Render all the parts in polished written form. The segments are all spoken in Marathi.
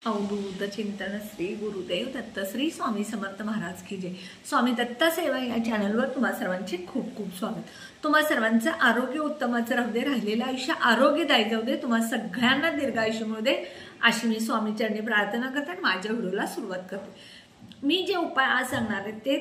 अवधूत चिंतन श्री गुरुदेव दत्त श्री स्वामी समर्थ महाराज की जय। स्वामी दत्त सेवा या चॅनलवर तुम्हा सर्वांचे खूप खूप स्वागत। तुम्हा सर्वांचं आरोग्य उत्तमाचं राहू दे, राहिलेलं आयुष्य आरोग्यदायी जाऊ दे, तुम्हा सगळ्यांना दीर्घायुष्य मिळू दे अशी मी स्वामी चरणी प्रार्थना करते आणि माझ्या व्हिडिओला सुरुवात करते। मी जे उपाय आज सांगणार आहे ते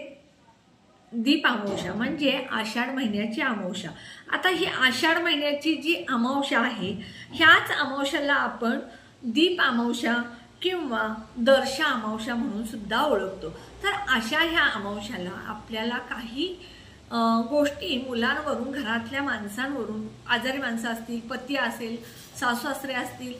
दीप अमावस्या म्हणजे आषाढ महिन्याची अमावस्या। आता ही आषाढ महिन्याची जी अमावस्या आहे ह्याच अमावस्याला आपण दीप अमावस्या किंवा दर्शा अमावस्या म्हणून सुद्धा ओळखतो। तर अशा ह्या अमावस्याला आपल्याला काही गोष्टी मुलांवरून, घरातल्या माणसांवरून, आजारी माणसं असतील, पती असेल, सासू सासरे असतील,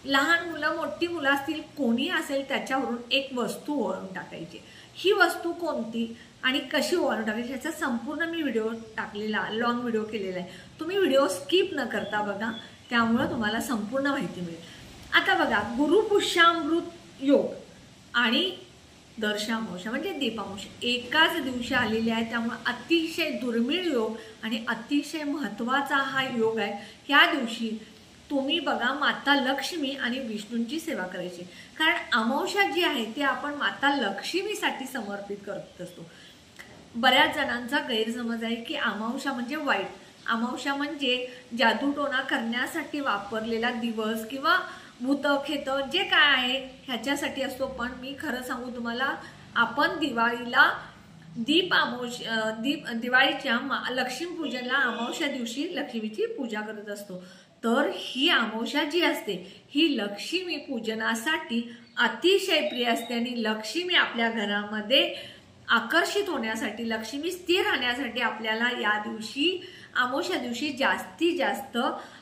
लहान मुलं मोठी मुलं असतील, कोणी असेल त्याच्यावरून एक वस्तू ओवाळून टाकायची। ही वस्तू कोणती आणि कशी ओवाळून टाकायची याचा संपूर्ण मी व्हिडिओ टाकलेला, लॉंग व्हिडिओ केलेला आहे। तुम्ही व्हिडिओ स्किप न करता बघा, त्यामुळे तुम्हाला संपूर्ण माहिती मिळेल। आता बघा, गुरुपुष्यामृत योग आणि दर्शा अमावस्या म्हणजे दीप अमावस्या एकाच दिवशी आलेले आहे, त्यामुळे अतिशय दुर्मिळ योग आणि अतिशय महत्त्वाचा हा योग आहे। ह्या दिवशी तुम्ही बघा माता लक्ष्मी आणि विष्णूंची सेवा करायची, कारण अमावस्या जी आहे ती आपण माता लक्ष्मीसाठी समर्पित करत असतो। बऱ्याच जणांचा गैरसमज आहे की अमावस्या म्हणजे वाईट, अमावस्या म्हणजे जादूटोणा करण्यासाठी वापरलेला दिवस किंवा भूत खेत जे काय आहे ह्याच्यासाठी असतो। पण मी खरं सांगू तुम्हाला, आपण दिवाळीला दिवाळीच्या लक्ष्मीपूजनला अमावस्या दिवशी लक्ष्मीची पूजा करत असतो। तर ही अमावस्या जी असते ही लक्ष्मी पूजनासाठी अतिशय प्रिय असते आणि लक्ष्मी आपल्या घरामध्ये आकर्षित होण्यासाठी, लक्ष्मी स्थिर राहण्यासाठी आपल्याला या दिवशी अमावस्या दिवशी जास्तीत जास्त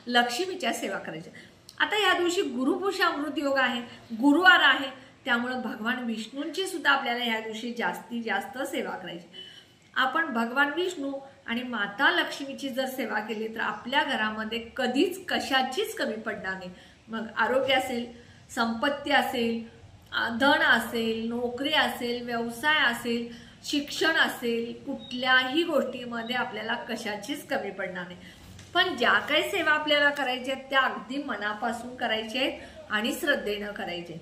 लक्ष्मीच्या सेवा करायच्या। आता या दिवशी गुरुपुष्यामृत योग आहे, गुरुवार आहे, त्यामुळे भगवान विष्णूंची सुद्धा आपल्याला या दिवशी जास्तीत जास्त सेवा करायची। आपण भगवान विष्णू आणि माता लक्ष्मीची जर सेवा केली तर आपल्या घरामध्ये कधीच कशाचीच कमी पडणार नाही। मग आरोग्य असेल, संपत्ती असेल, धन असेल, नोकरी असेल, व्यवसाय असेल, शिक्षण असेल, कुठल्याही गोष्टीमध्ये आपल्याला कशाचीच कमी पडणार नाही। पण ज्या काही सेवा आपल्याला करायच्या आहेत त्या अगदी मनापासून करायच्या आहेत आणि श्रद्धेनं करायचे।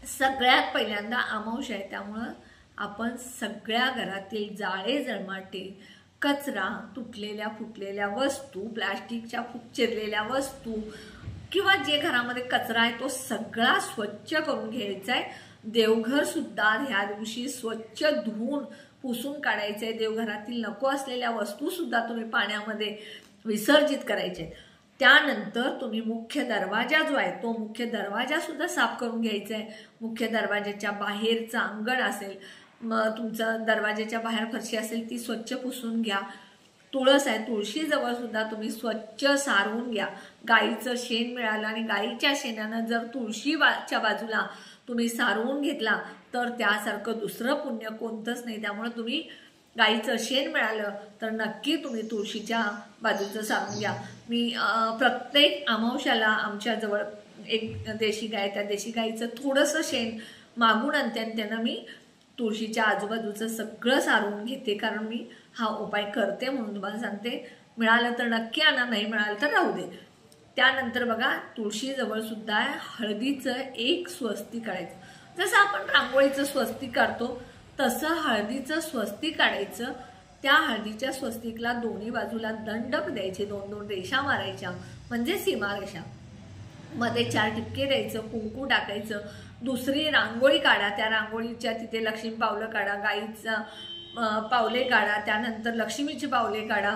सगळ्यात पहिल्यांदा अमावस्या आहे, त्यामुळं आपण सगळ्या घरातील जाळे जळमाटे, कचरा, तुटलेल्या फुटलेल्या वस्तू, प्लास्टिकच्या चिरलेल्या वस्तू किंवा जे घरामध्ये कचरा आहे तो सगळा स्वच्छ करून घ्यायचा आहे। देवघर सुद्धा ह्या दिवशी स्वच्छ धुवून पुसून काढायचंय। देवघरातील नको असलेल्या वस्तू सुद्धा तुम्ही पाण्यामध्ये विसर्जित करायचे। त्यानंतर तुम्ही मुख्य दरवाजा जो आहे तो मुख्य दरवाजा सुद्धा साफ करून घ्यायचा आहे। मुख्य दरवाजाच्या बाहेरचं अंगण असेल, मग तुमचा दरवाजाच्या बाहेर फरशी असेल ती स्वच्छ पुसून घ्या। तुळस आहे, तुळशीजवळ सुद्धा तुम्ही स्वच्छ सारवून घ्या। गाईचं शेण मिळालं आणि गाईच्या शेणानं जर तुळशीच्या बाजूला तुम्ही सारवून घेतला तर त्यासारखं दुसरं पुण्य कोणतंच नाही। त्यामुळे तुम्ही गाईचं शेण मिळालं तर नक्की तुम्ही तुळशीच्या बाजूचं सारून घ्या। मी प्रत्येक अमावस्याला आमच्याजवळ एक देशी गाय, त्या देशी गाईचं थोडंसं शेण मागून आणते आणि त्यानं मी तुळशीच्या आजूबाजूचं सगळं सारून घेते, कारण मी हा उपाय करते म्हणून तुम्हाला सांगते। मिळालं तर नक्की आणा, नाही मिळालं तर राहू दे। त्यानंतर बघा, तुळशीजवळ सुद्धा हळदीचं एक स्वस्तिक काढायचं। जसं आपण रांगोळीचं स्वस्तिक काढतो तसं हळदीचं स्वस्तिक काढायचं। त्या हळदीच्या स्वस्तिकला दोन्ही बाजूला दंडक द्यायचे, 2-2 रेषा मारायच्या म्हणजे सीमारेषा, मध्ये 4 टिपके द्यायचं, कुंकू टाकायचं। दुसरी रांगोळी काढा, त्या रांगोळीच्या तिथे लक्ष्मी पावलं काढा, गाईचा पावले काढा, त्यानंतर लक्ष्मीची पावले काढा,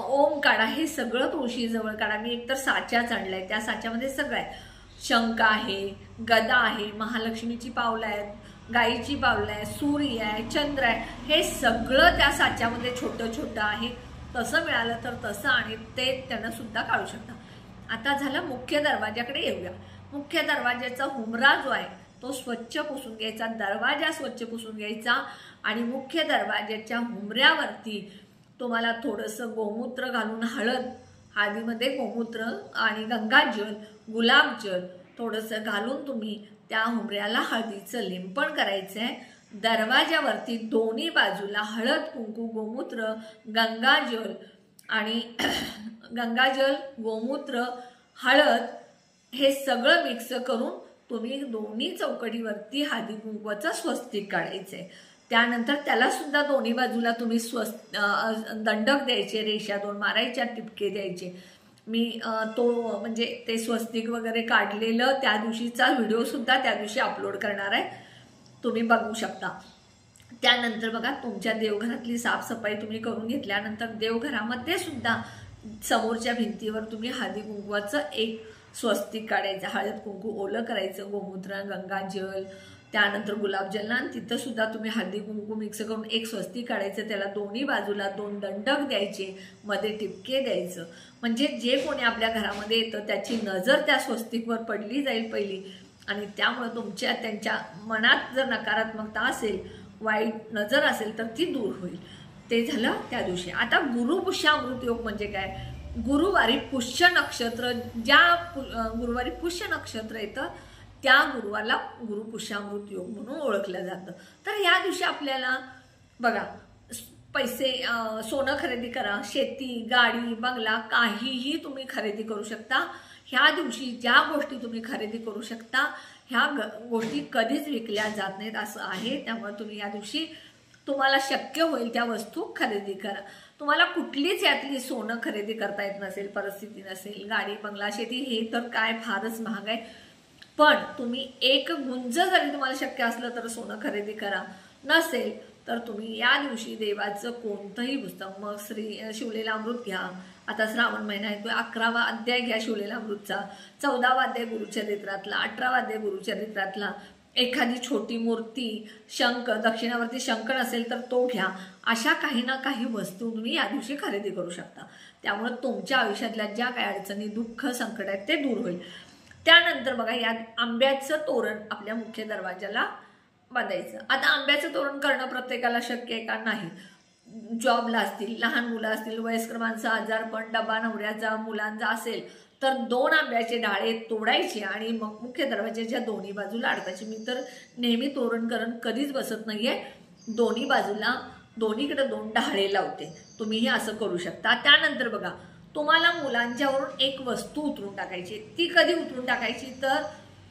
ओम काढा, हे सगळं तुळशीजवळ काढा। मी एकतर साच्याच आणलाय, त्या साच्यामध्ये सगळं आहे, शंख आहे, गदा आहे, महालक्ष्मीची पावलं आहेत, गाईची पावलं आहे, सूर्य आहे, चंद्र आहे, हे सगळं त्या साच्यामध्ये छोटं छोटं आहे। तसं मिळालं तर तसं आणि ते त्यांना सुद्धा काढू शकता। आता झालं, मुख्य दरवाजाकडे येऊया। मुख्य दरवाजाचा हुमरा जो आहे तो स्वच्छ पुसून घ्यायचा, दरवाजा स्वच्छ पुसून घ्यायचा आणि मुख्य दरवाजाच्या हुमऱ्यावरती तुम्हाला थोडंसं गोमूत्र घालून, हळदीमध्ये गोमूत्र आणि गंगाजल, गुलाबजल थोडंसं घालून तुम्ही त्या हुमऱ्याला हळदीचं लिंपण करायचं आहे। दरवाजावरती दोन्ही बाजूला हळद, कुंकू, गोमूत्र, गंगाजल आणि गोमूत्र, हळद हे सगळं मिक्स करून तुम्ही दोन्ही चौकटीवरती हळदी कुंकवाचं स्वस्तिक काढायचंय। त्यानंतर त्याला सुद्धा दोन्ही बाजूला तुम्ही दंडक द्यायचे, रेषा 2 मारायच्या, टिपके द्यायचे। मी तो म्हणजे ते स्वस्तिक वगैरे काढलेलं त्या दिवशीचा व्हिडिओ सुद्धा त्या दिवशी अपलोड करणार आहे, तुम्ही बघू शकता। त्यानंतर बघा तुमच्या देवघरातली साफसफाई तुम्ही करून घेतल्यानंतर देवघरामध्ये सुद्धा समोरच्या भिंतीवर तुम्ही हळदी कुंकवाचं एक स्वस्तिक काढायचं, हळद कुंकू ओलं करायचं, गोमूत्र, गंगाजल, त्यानंतर गुलाबजल, आणि तिथं सुद्धा तुम्ही हळदी कुंकू मिक्स करून एक स्वस्तिक काढायचं, त्याला दोन्ही बाजूला 2 दंडक द्यायचे, मध्ये टिपके द्यायचं। म्हणजे जे कोणी आपल्या घरामध्ये येतं त्याची नजर त्या स्वस्तिकवर पडली जाईल पहिली, आणि त्यामुळे त्यांच्या मनात जर नकारात्मकता असेल, वाईट नजर असेल तर ती दूर होईल। ते झालं त्या दिवशी। आता गुरुपुष्यामृत योग म्हणजे काय? गुरुवारी पुष्य नक्षत्र, ज्या गुरुवारी पुष्य नक्षत्र येतं त्या गुरुवारला गुरुपुष्यामृत योग म्हणून ओळखलं जातं। तर या दिवशी आपल्याला बघा पैसे, सोनं खरेदी करा, शेती, गाडी, बंगला काहीही तुम्ही खरेदी करू शकता। ह्या दिवशी ज्या गोष्टी तुम्ही खरेदी करू शकता ह्या गोष्टी कधीच विकल्या जात नाहीत असं आहे। त्यामुळे तुम्ही या दिवशी तुम्हाला शक्य होईल त्या वस्तू खरेदी करा। तुम्हाला कुठलीच यातली सोनं खरेदी करता येत नसेल, परिस्थिती नसेल, गाडी, बंगला, शेती हे तर काय फारच महाग आहे, पण तुम्ही एक गुंज जरी तुम्हाला शक्य असलं तर सोनं खरेदी करा। नसेल तर तुम्ही या दिवशी देवाचं कोणतंही पुस्तक, मग शिवलेलं अमृत घ्या, आता श्रावण महिना येतोय, 11वा अध्याय घ्या शिवलेला अमृतचा, 14वा अध्याय गुरुचरित्रातला, 18वा अध्याय गुरुचरित्रातला, एखादी छोटी मूर्ती, शंख, दक्षिणावरती शंख नसेल तर तो घ्या। अशा काही ना काही वस्तू तुम्ही या दिवशी खरेदी करू शकता। त्यामुळे तुमच्या आयुष्यातल्या ज्या काही अडचणी, दुःख, संकट आहेत ते दूर होईल। त्यानंतर बघा या आंब्याचं तोरण आपल्या मुख्य दरवाजाला बांधायचं। आता आंब्याचं तोरण करणं प्रत्येकाला शक्य आहे का? नाही। जॉबला असतील, लहान मुलं असतील, वयस्कर माणसं, आजारपण, डबा नवऱ्याचा, मुलांचा असेल तर 2 आंब्याचे डाळे तोडायचे आणि मग मुख्य दरवाजाच्या दोन्ही बाजूला अडकायचे। मी तर नेहमी तोरणकरण कधीच बसत नाहीये, दोन्ही बाजूला दोन्हीकडे 2 डाळे लावते, तुम्हीही असं करू शकता। त्यानंतर बघा तुम्हाला मुलांच्यावरून एक वस्तू उतरून टाकायची। ती कधी उतरून टाकायची? तर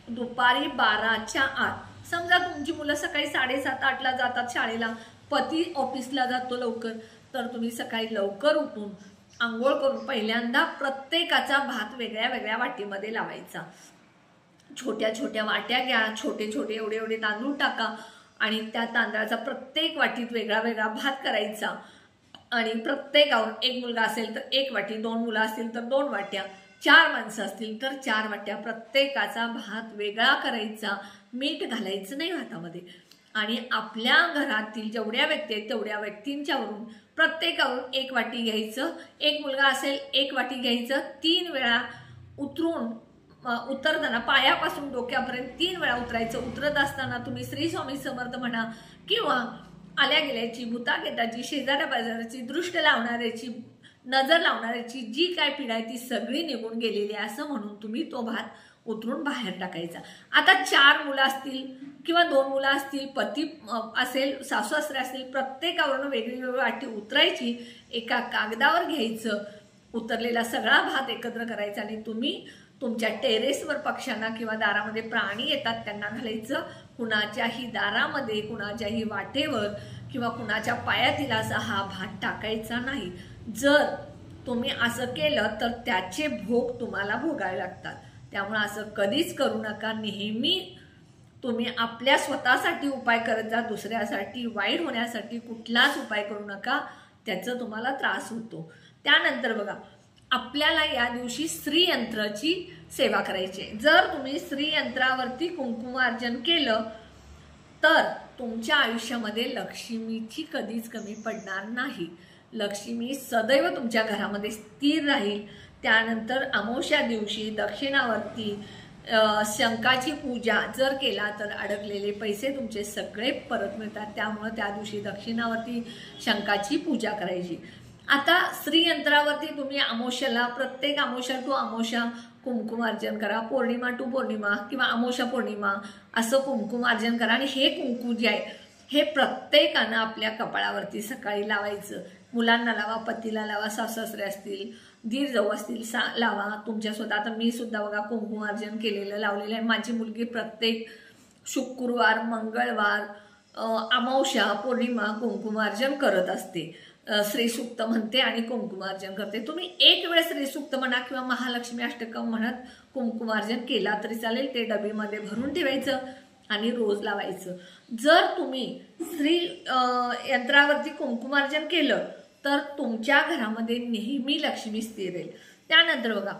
दुपारी 12च्या आत। समजा तुमची मुलं सकाळी 7:30-8ला जातात शाळेला, पती ऑफिसला जातो लवकर, तर तुम्ही सकाळी लवकर उठून आंघोळ करून पहिल्यांदा प्रत्येकाचा भात वेगळ्या वेगळ्या वाटीमध्ये लावायचा। छोट्या छोट्या वाट्या घ्या, छोटे छोटे एवढे तांदूळ टाका आणि त्या तांदळाचा प्रत्येक वाटीत वेगळा वेगळा भात करायचा, आणि प्रत्येकावर एक मुलगा असेल तर 1 वाटी, 2 मुलं असतील तर 2 वाट्या, 4 माणसं असतील तर 4 वाट्या, प्रत्येकाचा भात वेगळा करायचा, मीठ घालायचं नाही भातामध्ये। आणि आपल्या घरातील जेवढ्या व्यक्ती आहेत तेवढ्या व्यक्तींच्यावरून प्रत्येकावरून 1 वाटी घ्यायचं, 1 मुलगा असेल 1 वाटी घ्यायचं, 3 वेळा उतरताना पायापासून डोक्यापर्यंत 3 वेळा उतरायचं। उतरत असताना तुम्ही श्री स्वामी समर्थ म्हणा, किंवा आल्या गेल्याची, भूतागेताची, शेजाऱ्या बाजाराची, दृष्ट लावणाऱ्याची, नजर लावणाऱ्याची जी काय पीडा आहे ती सगळी निघून गेलेली आहे असं म्हणून तुम्ही तो भात उतरून बाहेर टाकायचा। आता 4 मुलं असतील किंवा 2 मुलं असतील, पती असेल, सासू सासरे असतील, प्रत्येकावरून वेगळी वाटी उतरायची, एका कागदावर घ्यायचं, उतरलेला सगळा भात एकत्र करायचा आणि तुम्ही तुमच्या टेरेसवर पक्ष्यांना किंवा दारामध्ये प्राणी येतात त्यांना घालायचं। कुणाच्याही दारामध्ये, कुणाच्याही वाटेवर किंवा कुणाच्या पायातील असा हा भात टाकायचा नाही। जर तुम्ही असं केलं तर त्याचे भोग तुम्हाला भोगावे लागतात। त्यामुळे असं कधीच करू नका। नेहमी तुम्ही आपल्या स्वतःसाठी उपाय करत जा, दुसऱ्यासाठी वाईट होण्यासाठी कुठलाच उपाय करू नका, त्याचा तुम्हाला त्रास होतो। त्यानंतर बघा आपल्याला या दिवशी श्रीयंत्राची सेवा करायची। जर तुम्ही श्रीयंत्रावरती कुंकुमार्जन केलं तर तुमच्या आयुष्यामध्ये लक्ष्मीची कधीच कमी पडणार नाही। लक्ष्मी सदैव तुमच्या घरामध्ये स्थिर राहील। त्यानंतर अमावस्या दिवशी दक्षिणावरती शंखाची पूजा जर केला तर अडकलेले पैसे तुमचे सगळे परत मिळतात। त्यामुळे त्या दिवशी दक्षिणावरती शंखाची पूजा करायची। आता श्रीयंत्रावरती तुम्ही अमावस्याला, प्रत्येक अमावस्या टू अमावस्या कुंकुमार्जन करा, पौर्णिमा टू पौर्णिमा किंवा अमावस्या पौर्णिमा असं कुंकुमार्जन करा। आणि हे कुंकू जे आहे हे प्रत्येकानं आपल्या कपाळावरती सकाळी लावायचं। मुलांना लावा, पतीला लावा, सासू सासरे असतील, दीर जाऊ असतील लावा तुमच्या स्वतः. आता मी सुद्धा बघा कुंकुमार्जन केलेलं लावलेलं आहे. माझी मुलगी प्रत्येक शुक्रवार, मंगळवार, अमावस्या, पौर्णिमा कुंकुमार्जन करत असते. श्रीसूक्त म्हणते आणि कुंकुमार्जन करते. तुम्ही एक वेळ श्रीसूक्त म्हणा किंवा महालक्ष्मी अष्टकम म्हणत कुंकुमार्जन केला तरी चालेल. ते डबीमध्ये भरून ठेवायचं आणि रोज लावायचं. जर तुम्ही श्री यंत्रावरती कुंकुमार्जन केलं तर तुमच्या घरामध्ये नेहमी लक्ष्मी स्थिर राहील. त्यानंतर बघा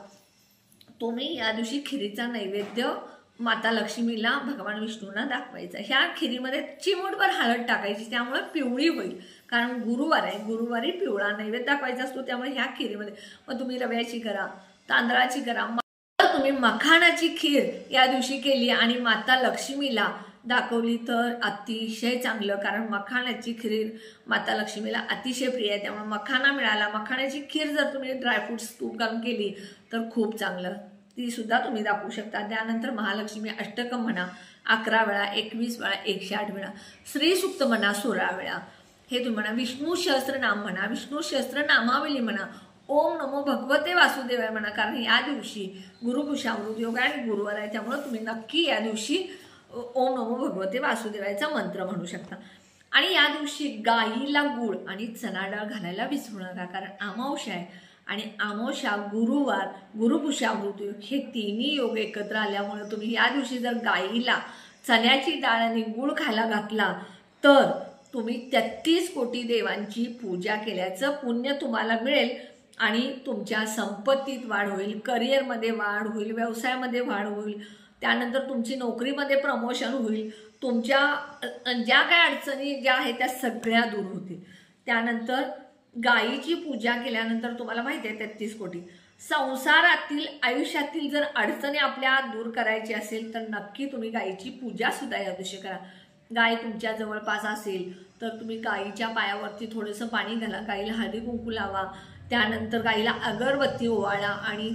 तुम्ही या दिवशी खिरीचा नैवेद्य माता लक्ष्मीला, भगवान विष्णूंना दाखवायचा. ह्या खिरीमध्ये चिमूटभर हळद टाकायची, त्यामुळे पिवळी होईल. कारण गुरुवार आहे, गुरुवारी पिवळा नैवेद्य दाखवायचा असतो. त्यामुळे ह्या खिरीमध्ये मग तुम्ही रव्याची करा, तांदळाची करा. तुम्ही मखाणाची खीर या दिवशी केली आणि माता लक्ष्मीला दाखवली तर अतिशय चांगलं. कारण मखाणाची खीर माता लक्ष्मीला अतिशय प्रिय आहे. त्यामुळे मखाना मिळाला, मखाण्याची खीर जर तुम्ही ड्रायफ्रुट्स तूप करून केली तर खूप चांगलं. ती सुद्धा तुम्ही दाखवू शकता. त्यानंतर महालक्ष्मी अष्टकम म्हणा 11 वेळा, 21 वेळा, 108 वेळा. श्रीसूक्त म्हणा 16 वेळा. हे तुम्ही म्हणा. विष्णू सहस्त्रनाम म्हणा, विष्णू सहस्त्रनामावली म्हणा. ओम नमो भगवते वासुदेवाय म्हणा. कारण या दिवशी गुरुपुषामृत योग आहे आणि गुरुवार आहे. त्यामुळे तुम्ही नक्की या दिवशी ओम नमो भगवते वासुदेवायचा मंत्र म्हणू शकता. आणि या दिवशी गाईला गुळ आणि चणा डाळ घालायला विसरू नका. कारण अमावस्या आहे आणि अमावस्या, गुरुवार, गुरुपुषामृत योग हे तिन्ही योग एकत्र आल्यामुळे तुम्ही या दिवशी जर गाईला चण्याची डाळ आणि गुळ खायला घातला तर तुम्ही 33 कोटी देवांची पूजा केल्याचं पुण्य तुम्हाला मिळेल. आणि तुमच्या संपत्तीत वाढ होईल, करिअरमध्ये वाढ होईल, व्यवसायामध्ये वाढ होईल. त्यानंतर तुमची नोकरीमध्ये प्रमोशन होईल. तुमच्या ज्या काय अडचणी ज्या आहेत त्या सगळ्या दूर होतील. त्यानंतर गायीची पूजा केल्यानंतर तुम्हाला माहिती आहे 33 कोटी संसारातील आयुष्यातील जर अडचणी आपल्या दूर करायची असेल तर नक्की तुम्ही गायीची पूजा सुद्धा या दिवशी करा. गाय तुमच्या जवळपास असेल तर तुम्ही गायीच्या पायावरती थोडंसं पाणी घाला, गायीला हळदी कुंकू लावा. त्यानंतर गायीला अगरबत्ती ओवाळा आणि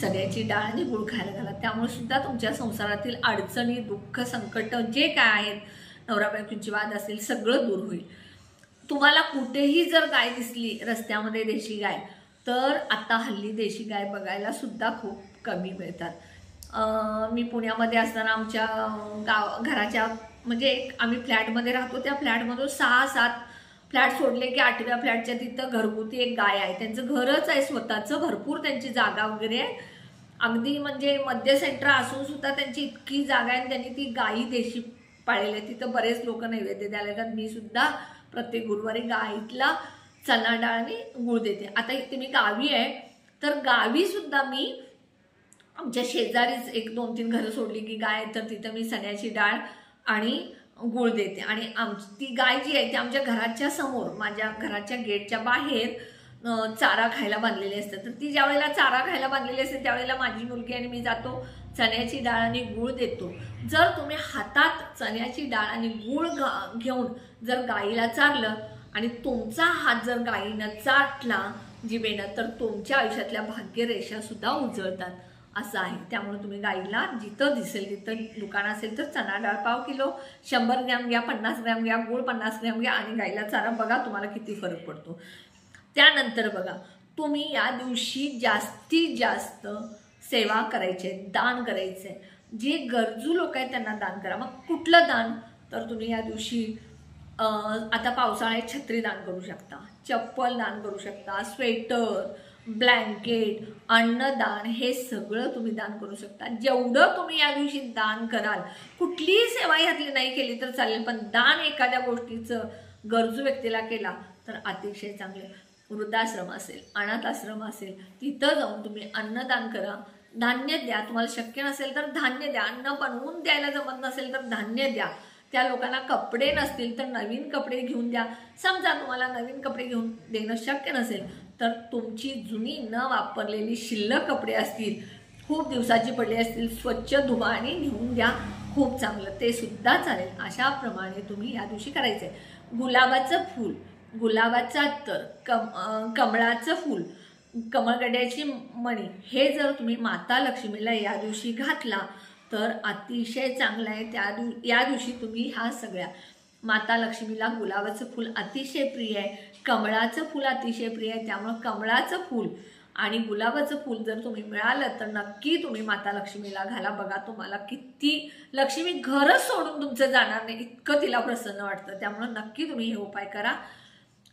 चण्याची डाळ आणि गुळ खायला घाला. त्यामुळे सुद्धा तुमच्या संसारातील अडचणी, दुःख, संकट जे काय आहेत, नवरा बायकोची वाद असेल, सगळं दूर होईल. तुम्हाला कुठेही जर गाय दिसली रस्त्यामध्ये देशी गाय तर आता हल्ली देशी गाय बघायला सुद्धा खूप कमी मिळतात. मी पुण्यामध्ये असताना आमच्या घराच्या म्हणजे आम्ही फ्लॅटमध्ये राहतो, त्या फ्लॅटमधून 6-7 फ्लॅट सोडले की 8व्या फ्लॅटच्या तिथं घरगुती एक गाय आहे. त्यांचं घरच आहे स्वतःचं, भरपूर त्यांची जागा वगैरे आहे. अगदी म्हणजे मध्य सेंटर असून सुद्धा त्यांची इतकी जागा आहे. त्यांनी ती गायी देशी पाळलेली आहे. तिथं बरेच लोक नैवेद्य द्यायला येतात. मी सुद्धा प्रत्येक गुरुवारी गाईला चणा डाळ आणि गुळ देते. आता इथे मी गावी आहे तर गावी सुद्धा मी आमच्या शेजारीच 1-2-3 घरं सोडली की गाय, तर तिथं मी चण्याची डाळ आणि गुळ देते. आणि ती गाय जी आहे ती आमच्या घराच्या समोर, माझ्या घराच्या गेटच्या बाहेर चारा खायला बांधलेली असते. तर ती ज्या वेळेला चारा खायला बांधलेली असते त्यावेळेला माझी मुलगी आणि मी जातो, चण्याची डाळ आणि गुळ देतो. जर तुम्ही हातात चण्याची डाळ आणि गुळ घेऊन जर गाईला चारलं आणि तुमचा हात जर गाईनं चाटला जिभेनं तर तुमच्या आयुष्यातल्या भाग्यरेषा सुद्धा उजळतात असं आहे. त्यामुळे तुम्ही गाईला जिथं दिसेल तिथं दुकान असेल तर चणा डाळ पाव किलो, 100 ग्रॅम घ्या, 50 ग्रॅम घ्या, गुळ 50 ग्रॅम घ्या आणि गाईला चारा. बघा तुम्हाला किती फरक पडतो. त्यानंतर बघा तुम्ही या दिवशी जास्तीत जास्त सेवा करायची आहे, दान करायचं आहे. जे गरजू लोक आहेत त्यांना दान करा. मग कुठलं दान तर तुम्ही या दिवशी आता पावसाळ्यात छत्री दान करू शकता, चप्पल दान करू शकता, स्वेटर, ब्लँकेट, अन्नदान हे सगळं तुम्ही दान करू शकता. जेवढं तुम्ही या दिवशी दान कराल, कुठलीही सेवा यातली नाही केली तर चालेल, पण दान एखाद्या गोष्टीचं गरजू व्यक्तीला केला तर अतिशय चांगले. वृद्धाश्रम असेल, अनाथ आश्रम असेल, तिथं जाऊन तुम्ही अन्नदान करा, धान्य द्या. तुम्हाला शक्य नसेल तर धान्य द्या. अन्न बनवून द्यायला जमत नसेल तर धान्य द्या. त्या लोकांना कपडे नसतील तर नवीन कपडे घेऊन द्या. समजा तुम्हाला नवीन कपडे घेऊन देणं शक्य नसेल तर तुमची जुनी न वापरलेली शिल्लक कपडे असतील, खूप दिवसाची पडली असतील, स्वच्छ धुवा आणि नेऊन द्या. खूप चांगलं, ते सुद्धा चालेल. अशाप्रमाणे तुम्ही या दिवशी करायचंय. गुलाबाचं फूल, गुलाबाचं अत्तर, कमळाचं फूल, कमळगड्याची मणी हे जर तुम्ही माता लक्ष्मीला या दिवशी घातला तर अतिशय चांगलं आहे. या दिवशी तुम्ही ह्या सगळ्या माता लक्ष्मीला गुलाबाचं फूल अतिशय प्रिय आहे, कमळाचं फूल अतिशय प्रिय आहे. त्यामुळे कमळाचं फूल आणि गुलाबाचं फूल जर तुम्ही मिळालं तर नक्की तुम्ही माता लक्ष्मीला घाला. बघा तुम्हाला किती लक्ष्मी घरच सोडून तुमचं जाणार नाही इतकं तिला प्रसन्न वाटतं. त्यामुळे नक्की तुम्ही हे उपाय करा.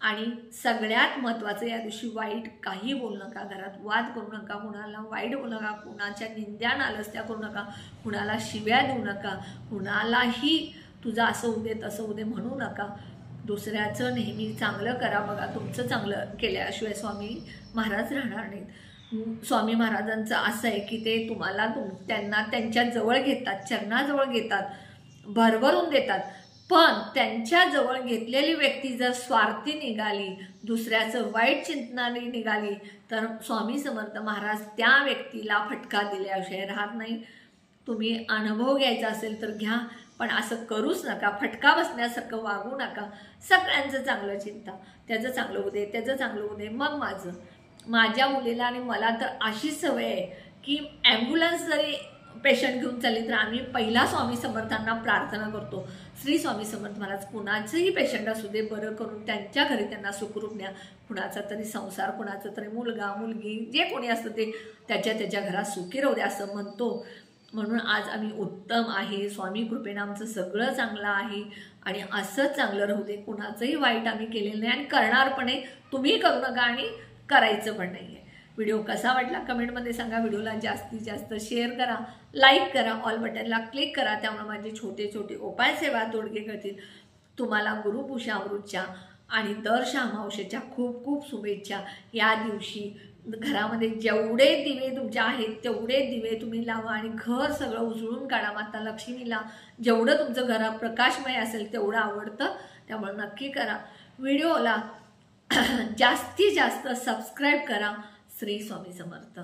आणि सगळ्यात महत्त्वाचं या दिवशी वाईट काही बोलू नका, घरात वाद करू नका, कुणाला वाईट बोलू नका, कुणाच्या निंद्या नालस्त्या करू नका, कुणाला शिव्या देऊ नका, कुणालाही तुझं असं होऊ दे तसं होऊ दे म्हणू नका. दुसऱ्याचं नेहमी चांगलं करा. बघा तुमचं चांगलं केल्याशिवाय स्वामी महाराज राहणार नाहीत. स्वामी महाराजांचं असं आहे की ते तुम्हाला त्यांना त्यांच्या जवळ घेतात, चरणाजवळ घेतात, भरभरून देतात. पण त्यांच्याजवळ घेतलेली व्यक्ती जर स्वार्थी निघाली, दुसऱ्याचं वाईट चिंतनाने निघाली तर स्वामी समर्थ महाराज त्या व्यक्तीला फटका दिल्याशिवाय राहत नाही. तुम्ही अनुभव घ्यायचा असेल तर घ्या, पण असं करूच नका, फटका बसण्यासारखं वागू नका. सगळ्यांचं चांगलं चिंता, त्याचं चांगलं होऊ दे, त्याचं चांगलं होऊ दे. मग माझ्या मुलीला आणि मला तर अशी सवय आहे की ॲम्ब्युलन्स जरी पेशंट घेऊन चालली तर आम्ही पहिला स्वामी समर्थांना प्रार्थना करतो, श्री स्वामी समर्थ महाराज कुणाचंही पेशंट असू दे बरं करून त्यांच्या घरी त्यांना सुखरूप न्या. कुणाचा तरी संसार, कुणाचा तरी मुलगा मुलगी जे कोणी असतं ते त्याच्या घरात सुखी राहू दे असं म्हणतो. म्हणून आज आम्ही उत्तम आहे, स्वामी कृपेनं आमचं सगळं चांगलं आहे आणि असंच चांगलं राहू दे. कुणाचंही वाईट आम्ही केलेलं नाही आणि करणार पण आहे. तुम्ही करू नका आणि करायचं पण नाही आहे. व्हिडिओ कसा वाटला कमेंटमध्ये सांगा. व्हिडिओला जास्तीत जास्त शेअर करा, लाईक करा, ऑल बटनला क्लिक करा. त्यामुळे माझे छोटे छोटे उपाय सेवा तोडगे करतील. तुम्हाला गुरुपूषा अमृतच्या आणि दर अमावस्येच्या खूप खूप शुभेच्छा. या दिवशी घरामध्ये जेवढे दिवे तुमचे आहेत तेवढे दिवे तुम्ही लावा आणि घर सगळं उजळून काढा. माता लक्ष्मीला जेवढं तुमचं घरात प्रकाशमय असेल तेवढं आवडतं, त्यामुळे नक्की करा. व्हिडिओला जास्तीत जास्त सबस्क्राईब करा. श्री स्वामी समर्थ.